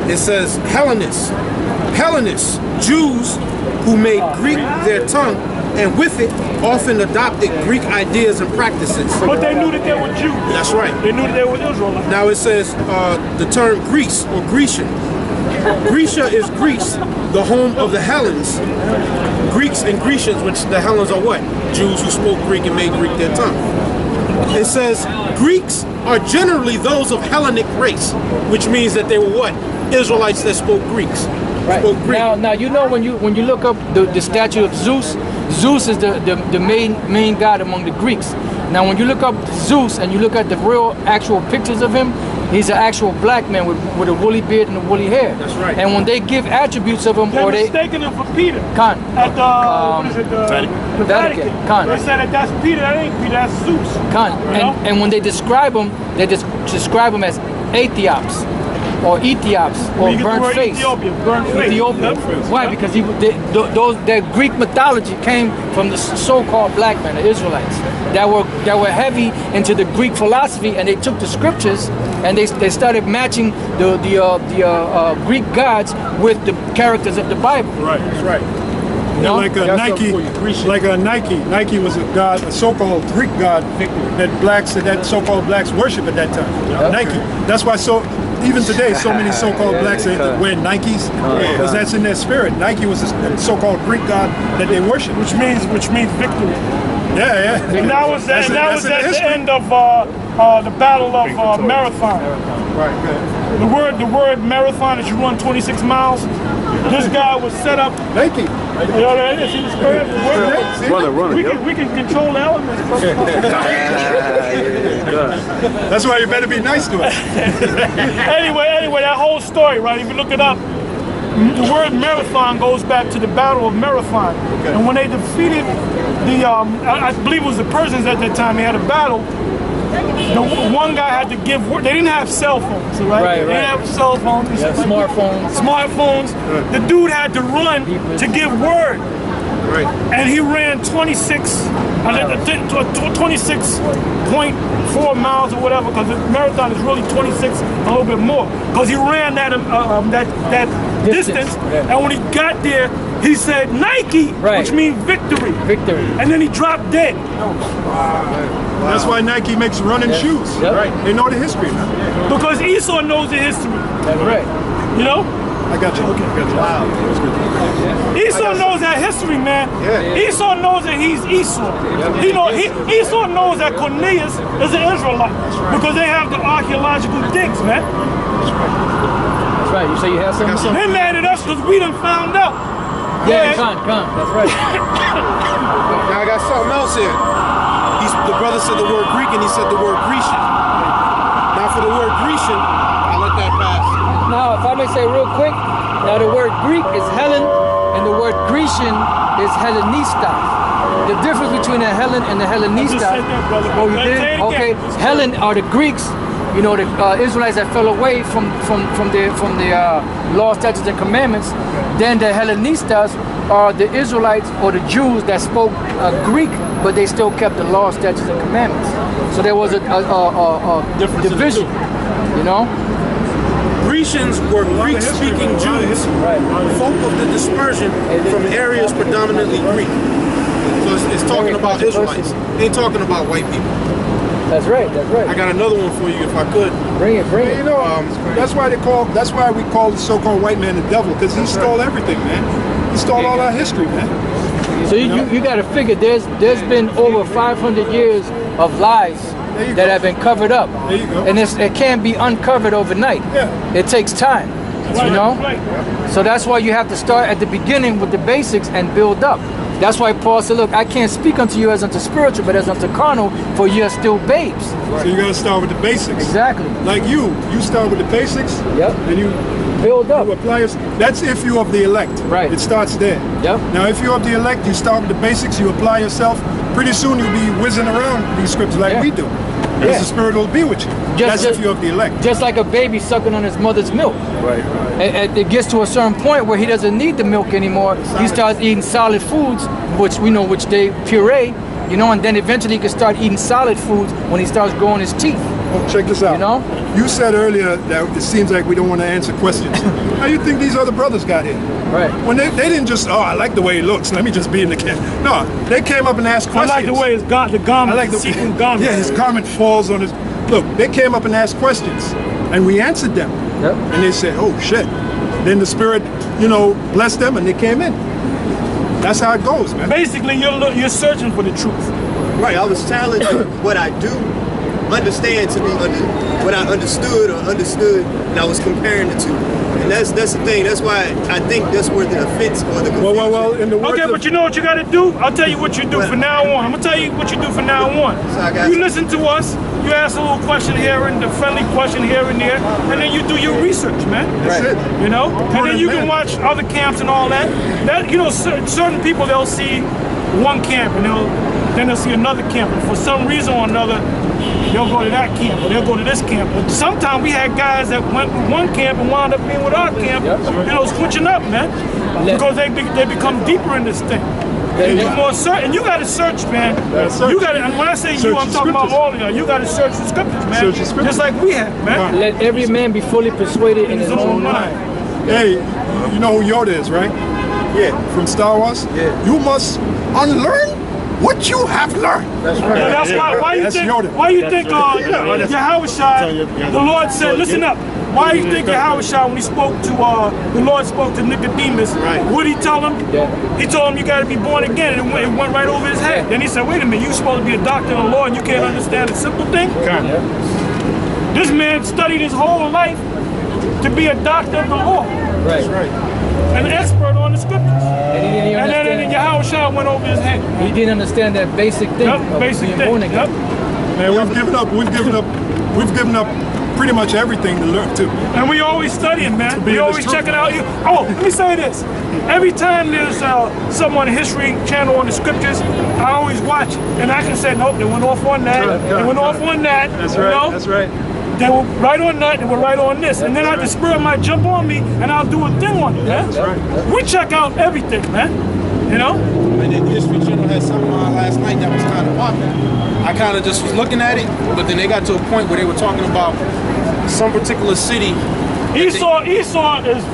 It says Hellenists. Hellenists, Jews who made Greek their tongue, and with it often adopted Greek ideas and practices. But they knew that they were Jews. That's right. They knew that they were Israelites. Now it says the term Greece or Grecian. Grecia is Greece, the home of the Hellenes. Greeks and Grecians, which the Hellenes are what? Jews who spoke Greek and made Greek their tongue. It says Greeks are generally those of Hellenic race, which means that they were what? Israelites that spoke Greeks. Right. Spoke Greek. Now you know when you look up the statue of Zeus, Zeus is the main god among the Greeks. Now when you look up Zeus and you look at the real actual pictures of him, he's an actual black man with a woolly beard and a woolly hair. That's right. And when they give attributes of him, They're mistaken him for Peter. Khan. At the, what is it, the Vatican. Khan. They said that that's Peter, that ain't Peter, that's Zeus. Khan. You know? And when they describe him, they describe him as Aethiops. Or Ethiops, or burnt face. Burnt face. Ethiopia. Why? Because that Greek mythology came from the so-called black men, the Israelites, that were heavy into the Greek philosophy, and they took the scriptures and they started matching the Greek gods with the characters of the Bible. Right. That's right. Yeah, like a Nike. Nike was a god, a so-called Greek god that so-called blacks worship at that time. Yep. Nike. That's why even today so many so-called blacks wear Nikes because that's in their spirit. Nike was a so-called Greek god that they worship, which means victory. Yeah. And that was at the end of the Battle of Marathon. Right. The word marathon is you run 26 miles. This guy was set up. Nike. You know what I mean? See the spirit? Run it. We can control the elements. That's why you better be nice to us. Anyway, that whole story, right? If you look it up, the word marathon goes back to the Battle of Marathon. Okay. And when they defeated the, I believe it was the Persians at that time, they had a battle. The one guy had to give word. They didn't have cell phones, right? They didn't have cell phones. Smartphones. The dude had to run to give word. Right. And he ran 26.4 miles or whatever, because the marathon is really 26, a little bit more. Because he ran that distance, and when he got there, he said Nike, which means victory. And then he dropped dead. That's why Nike makes running shoes. Yep. Right. They know the history now. Because Esau knows the history. That's right. You know? I got you. Okay. Wow. Esau knows that history, man. Yeah. Esau knows that he's Esau. Esau knows that Cornelius is an Israelite because they have the archaeological digs, man. That's right. You say you have something? They mad at us because we done found out. Yeah, come. That's right. Now I got something else here. The brother said the word Greek and he said the word Grecian. Now for the word Grecian, I'll let that pass. Now, if I may say real quick, now the word Greek is Helen, and the word Grecian is Hellenistas. The difference between a Helen and the Hellenistas. Oh, you did? Okay. Helen are the Greeks. You know, the Israelites that fell away from the law, statutes, and commandments. Then the Hellenistas are the Israelites or the Jews that spoke Greek, but they still kept the law, statutes, and commandments. So there was a division, you know? Grecians were Greek-speaking Jews, folk of the dispersion from areas predominantly Greek. So it's talking about Israelites. It ain't talking about white people. That's right. I got another one for you if I could. Bring it. You know, that's why we call the so-called white man the devil, because he stole everything, man. He stole all our history, man. So you got to figure there's been over 500 years of lies that have been covered up. There you go. And it can't be uncovered overnight. Yeah. It takes time, you know? So that's why you have to start at the beginning with the basics and build up. That's why Paul said, look, I can't speak unto you as unto spiritual, but as unto carnal, for you are still babes. So you got to start with the basics. Exactly. Like you start with the basics. Yep. And you build up. You apply that's if you're of the elect. Right. It starts there. Yep. Now, if you're of the elect, you start with the basics, you apply yourself. Pretty soon you'll be whizzing around these scriptures like we do. Because the Spirit will be with you. That's if you're of the elect. Just like a baby sucking on his mother's milk. Right. And it gets to a certain point where he doesn't need the milk anymore. He starts eating solid foods, which they puree, you know, and then eventually he can start eating solid foods when he starts growing his teeth. Oh, check this out. You know? You said earlier that it seems like we don't want to answer questions. How do you think these other brothers got here? Right. When they didn't just, oh, I like the way he looks, let me just be in the camp. No, they came up and asked questions. I like the way his the garment, I like sequin garment. Yeah, his garment falls on his... Look, they came up and asked questions, and we answered them. Yep. And they said, oh, shit. Then the Spirit, you know, blessed them, and they came in. That's how it goes, man. Basically, you're searching for the truth. Right, I was challenging what I do, understand to be what I understood or understood, and I was comparing the two. And that's the thing. That's why I think that's where the offense or the confusion. Well, in the words okay, but you know what you got to do? I'll tell you what you do from now on. I'm going to tell you what you do from now on. So you listen to us, you ask a little question here and a friendly question here and there, and then you do your research, man. That's it. You know? And then you can watch other camps and all that. That, you know, certain people, they'll see one camp and then they'll see another camp. And for some reason or another, they'll go to that camp or they'll go to this camp. But sometimes we had guys that went with one camp and wound up being with our camp, you know, switching up, man. Because they become deeper in this thing. You're more certain. You got to search, man. You got to. And when I say you, I'm talking about all of y'all. You got to search the scriptures, man. Just like we have, man. Let every man be fully persuaded in his own mind. Hey, you know who Yoda is, right? Yeah. From Star Wars? Yeah. You must unlearn what you have learned. That's right. Yeah, that's why you That's think, Yoda. why you think Yahushua, the Lord said, listen up. Why you think Yahushua, when he spoke to, the Lord spoke to Nicodemus, what did he tell him? He told him you got to be born again, and it went right over his head. Then he said, wait a minute, you're supposed to be a doctor of the law and you can't understand a simple thing? This man studied his whole life to be a doctor of the law. Right. That's right. An expert on the scriptures. And he didn't even then Yahushua went over his head. He didn't understand that basic thing. Of Basic being thing. born again. Man, we've given up pretty much everything to learn to. And we always studying, man. be We in always this truth. checking out. Oh, let me say this. Every time there's some on the History Channel on the scriptures, I always watch. And I can say, nope, they went off on that. They went off on that. That's you right. know? That's right. They were right on that, they were right on this. And then the Spirit might jump on me and I'll do a thing on it, man. That's right. We check out everything, man. You know? And then History Channel had something on last night that was kind of popular. I kind of just was looking at it, but then they got to a point where they were talking about some particular city. Esau is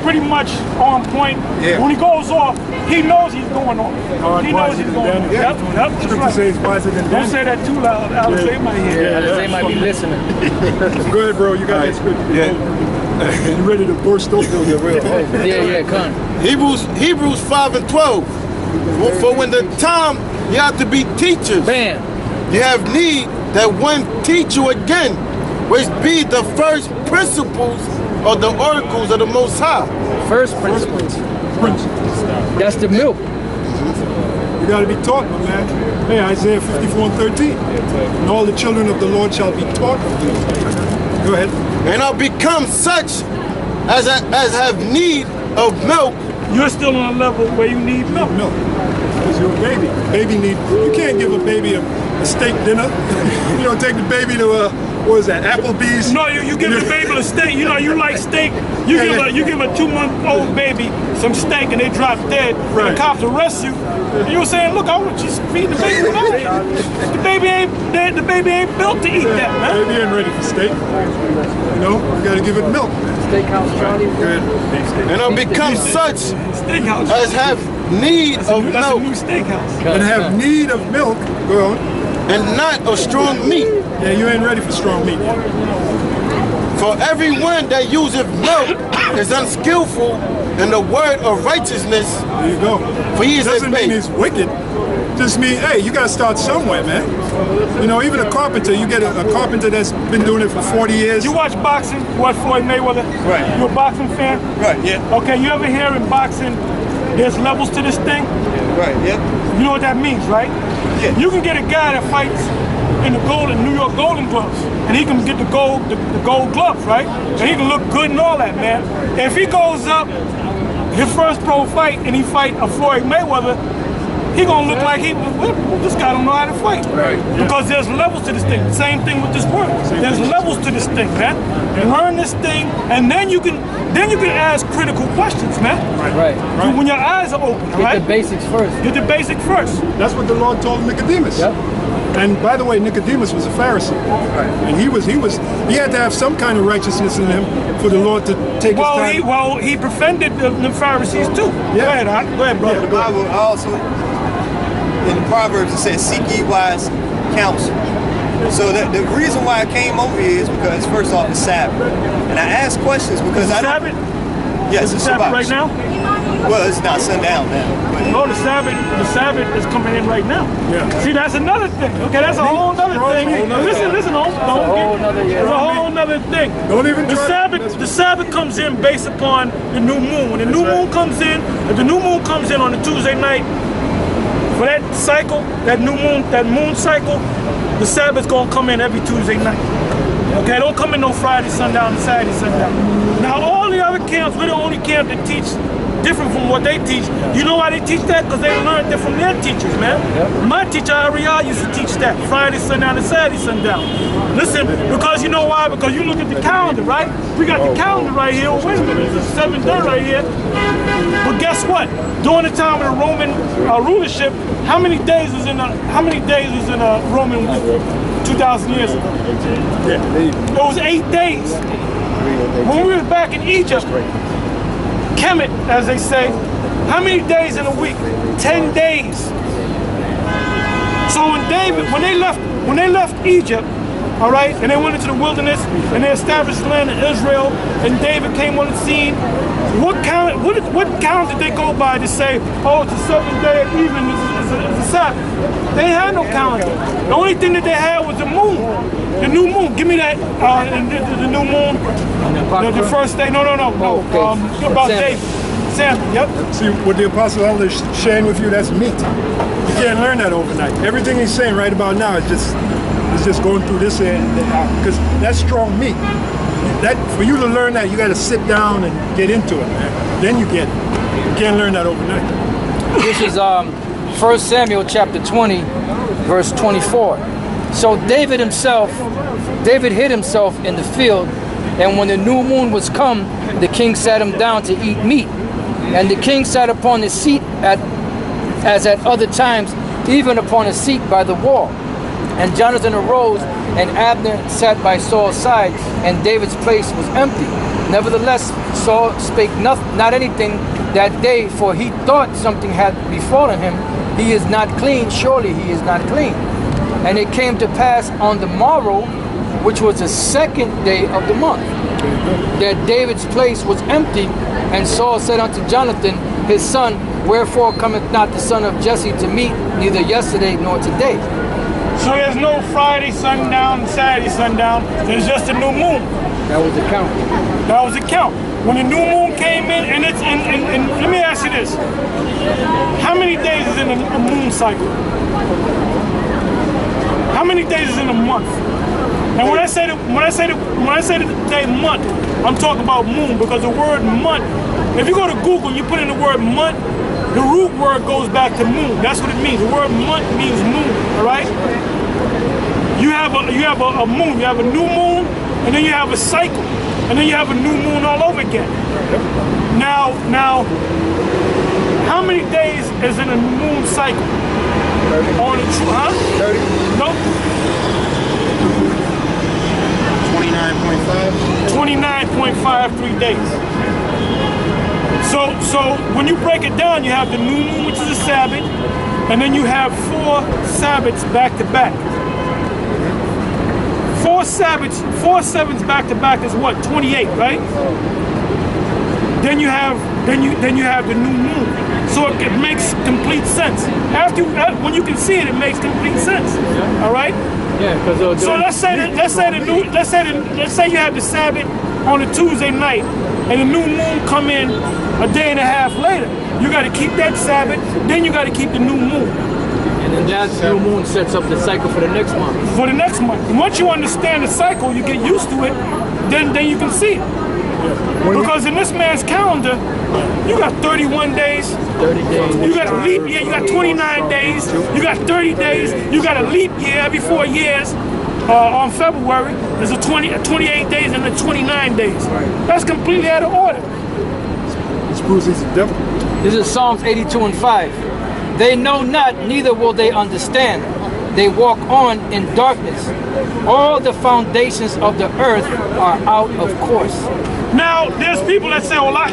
pretty much on point. Yeah. When he goes off, he knows he's going off. He knows he's going off. Yep, that's Scripture right. says wiser than Don't Daniel. say that too loud, Alex. They might hear. They might be listening. Go ahead, bro. You got that scripture. Yeah. You ready to burst open? Yeah, come. Hebrews 5 and 12. For when the time you have to be teachers, Bam. you have need that one teach you again, which be the first principles of the oracles of the Most High. First principles. That's the milk. You got to be taught, my man. Hey, Isaiah 54 and 13. And all the children of the Lord shall be taught of thee. Go ahead. And are become such as have need of milk. You're still on a level where you need milk. Milk. Because you're a baby. Baby need. You can't give a baby a steak dinner. You don't take the baby to what is that? Applebee's. No, you give the baby a steak. You know, you like steak. You give a 2-month-old baby some steak and they drop dead. Right. And the cops arrest you. And you were saying, look, I want you to feed the baby milk. The baby ain't built to eat that, man. Baby ain't ready for steak. You know, you got to give it milk. Steakhouse Charlie. And are become such Steakhouse. as have need of That's a new milk steakhouse. And have need of milk. Go on. and not of strong meat. Yeah, you ain't ready for strong meat. For everyone that useth milk is unskillful in the word of righteousness, There you go. for he is a Doesn't mean babe. he's wicked. Just mean, hey, you got to start somewhere, man. You know, even a carpenter, you get a carpenter that's been doing it for 40 years. You watch boxing? You watch Floyd Mayweather? Right. You a boxing fan? Right, yeah. Okay, you ever hear in boxing, there's levels to this thing? Right, yeah. You know what that means, right? Yeah. You can get a guy that fights in the New York Golden Gloves, and he can get the gold gloves, right? And he can look good and all that, man. If he goes up, his first pro fight, and he fight a Floyd Mayweather, he gonna look like this guy don't know how to fight. Right. Because there's levels to this thing. Same thing with this word. There's levels to this thing, man. Learn this thing, and then you can ask critical questions, man. Right. When your eyes are open, Get right? the basics first. Get the basic first. That's what the Lord told Nicodemus. Yep. And by the way, Nicodemus was a Pharisee, and he had to have some kind of righteousness in him for the Lord to take his time. He befriended the Pharisees too. Yeah. Go ahead, brother. The Bible also, in the Proverbs, it says, "Seek ye wise counsel." So the reason why I came over here is because, first off, it's Sabbath, and I ask questions because I don't. Sabbath? Yes, it's Sabbath right now. Well, it's not sundown now. But no, the Sabbath is coming in right now. Yeah. See, that's another thing. Okay, that's a whole other thing. Listen, there's a whole other thing. Don't even the Sabbath comes in based upon the new moon. When the new moon comes in, if the new moon comes in on a Tuesday night, for that cycle, that moon cycle, the Sabbath's gonna come in every Tuesday night. Okay, don't come in no Friday sundown and Saturday sundown. Now all the other camps, we're the only camp that teach different from what they teach. You know why they teach that? Because they learned that from their teachers, man. Yep. My teacher, Ariel, used to teach that. Friday sundown and Saturday sundown. Listen, because you know why? Because you look at the calendar, right? We got the calendar right here. Oh, wait a minute, it's the 7th day right here. But guess what? During the time of the Roman rulership, how many days was in a Roman week? 2,000 years ago. It was 8 days. When we were back in Egypt, Kemet, as they say, how many days in a week? 10 days. So when they left Egypt, all right, and they went into the wilderness and they established the land of Israel, and David came on the scene, what count did they go by to say, oh, it's the 7th day of evening, it's a Sabbath? They had no calendar. The only thing that they had was the moon, the new moon. Give me that, the new moon, the first day. No. Okay. About David. Samuel, yep. See, what the Apostle Elder is sharing with you, that's meat. You can't learn that overnight. Everything he's saying right about now is just going through this because that's strong meat. That for you to learn that, you got to sit down and get into it, man. Then you get it. You can't learn that overnight. This is 1 Samuel chapter 20, verse 24. So David hid himself in the field, and when the new moon was come, the king sat him down to eat meat. And the king sat upon his seat as at other times, even upon a seat by the wall. And Jonathan arose, and Abner sat by Saul's side, and David's place was empty. Nevertheless, Saul spake not anything that day, for he thought something had befallen him. He is not clean, surely he is not clean. And it came to pass on the morrow, which was the 2nd day of the month, that David's place was empty. And Saul said unto Jonathan his son, wherefore cometh not the son of Jesse to meet, neither yesterday nor today? So there's no Friday sundown, Saturday sundown. There's just a new moon. That was the count. That was the count. When the new moon came in, and let me ask you this: how many days is in a moon cycle? How many days is in a month? And when I say the day month, I'm talking about moon, because the word month, if you go to Google, you put in the word month, the root word goes back to moon. That's what it means. The word month means moon. All right. You have a moon. You have a new moon, and then you have a cycle, and then you have a new moon all over again. Now, how many days is in a moon cycle? 30. On the 30. Nope. 29.5. 29.53 days. So when you break it down, you have the new moon, which is a Sabbath, and then you have 4 Sabbaths back to back. 4 Sabbaths back to back is what? 28, right? Then you have the new moon. So it makes complete sense. When you can see it, it makes complete sense. All right. Yeah. Because so let's say you have the Sabbath on a Tuesday night, and the new moon come in a day and a half later. You got to keep that Sabbath. Then you got to keep the new moon. And then that new moon sets up the cycle for the next month. For the next month. And once you understand the cycle, you get used to it. Then you can see it. Because in this man's calendar, you got 31 days. 30 days. You got a leap year. You got 29 days. You got 30 days. You got a leap year every 4 years. On February, there's 28 days and then 29 days. That's completely out of order. This proves he's a devil. This is Psalms 82 and 5. They know not, neither will they understand. they walk on in darkness. All the foundations of the earth are out of course. Now, there's people that say, well, I